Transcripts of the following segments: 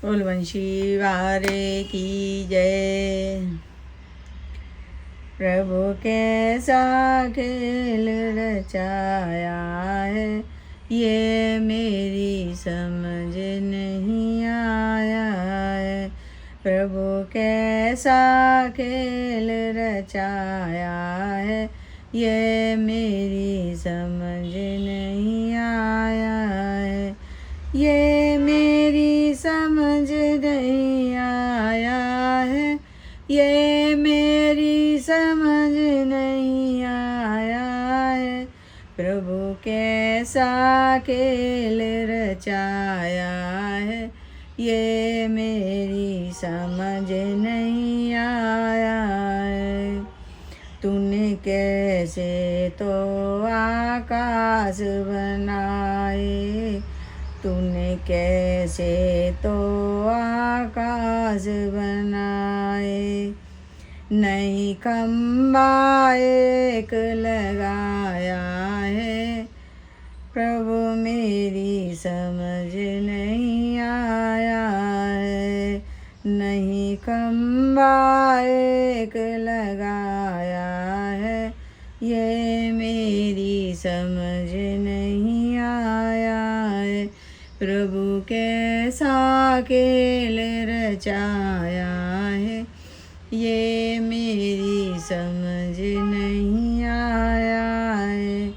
बोल वंशी वारे की जय। प्रभु कैसा खेल रचाया है, ये मेरी समझ नहीं आया है। प्रभु कैसा खेल रचाया है, ये मेरी समझ नहीं आया है। ये मेरी समझ नहीं आया है, ये मेरी समझ नहीं आया है। प्रभु कैसा खेल रचाया है, ये मेरी समझ नहीं आया है। तूने कैसे तो आकाश बनाए, तूने कैसे तो आकाश बनाए। नई खंबा एक लगाया है, प्रभु मेरी समझ नहीं आया है। नहीं खंबा एक लगाया है, ये मेरी समझ नहीं आया है। प्रभु कैसा खेल रचाया है, ये मेरी समझ नहीं आया है।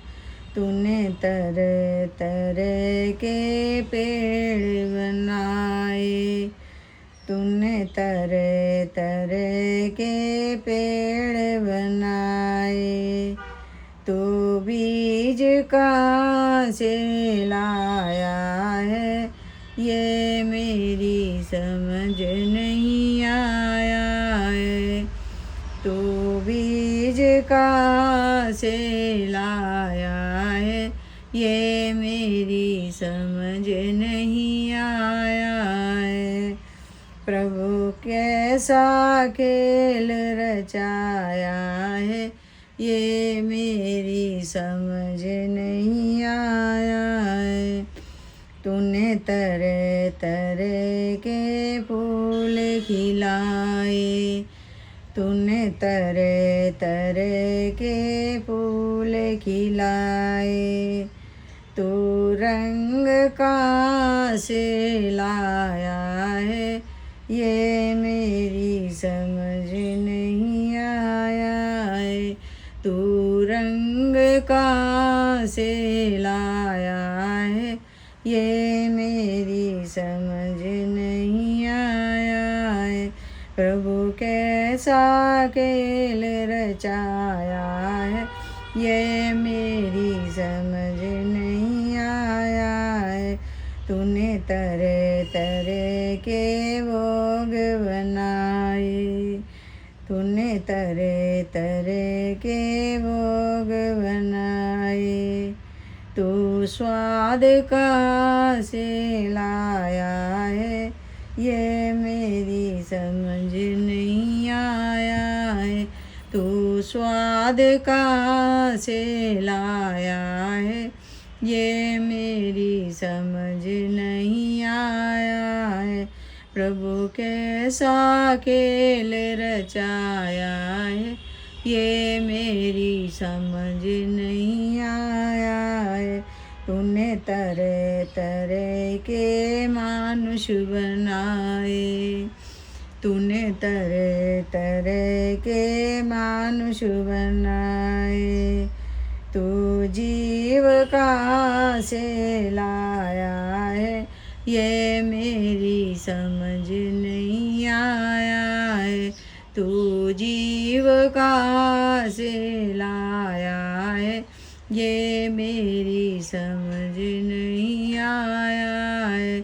तूने तरह तरह के पेड़ बनाए, तूने तरह तरह के पेड़ बनाए। तो बीज कहाँ से लाया है, ये मेरी समझ नहीं आया है। तो बीज कहाँ से लाया है, ये मेरी समझ नहीं आया है। प्रभु कैसा खेल रचाया है, ये मेरी समझ नहीं आया है। तूने तरह तरह के फूल खिलाए, तूने तरह तरह के फूल खिलाए। तू रंग कहाँ से लाया है, ये मेरी समझ नहीं आया है। तू रंग कहाँ से लाया है, ये मेरी समझ नहीं आया है। प्रभु कैसा खेल रचाया है, ये मेरी समझ नहीं आया है। तूने तरह तरह के भोग बनाए, तूने तरह तरह के भोग बनाए। तू स्वाद कहाँ से लाया है, ये मेरी समझ नहीं आया है। तू स्वाद कहाँ से लाया है, ये मेरी समझ नहीं आया है। प्रभु कैसा खेल रचाया है, ये मेरी समझ नहीं आया है। तूने तरह तरह के मानुष बनाए, तूने तरह तरह के मानुष बनाए। तू जीव कहाँ से लाया है, ये मेरी समझ नहीं आया है। तू जीव कहाँ से लाया है, ये मेरी समझ नहीं आया है।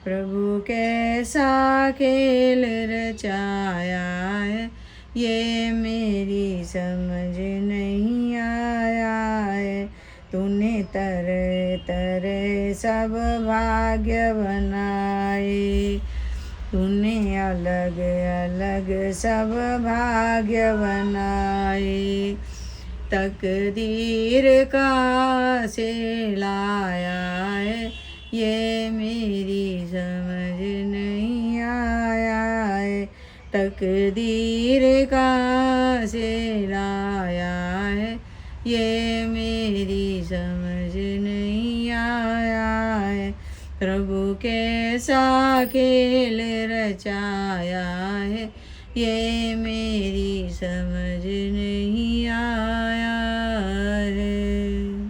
प्रभु कैसा खेल रचाया है, ये मेरी समझ नहीं आया है। तूने तरह तरह सब भाग्य बनाए, तूने अलग अलग सब भाग्य बनाए। तकदीर कहाँ से लाया है, ये मेरी समझ नहीं तकदीर का से लाया है, ये मेरी समझ नहीं आया है। प्रभु कैसा खेल रचाया है, ये मेरी समझ नहीं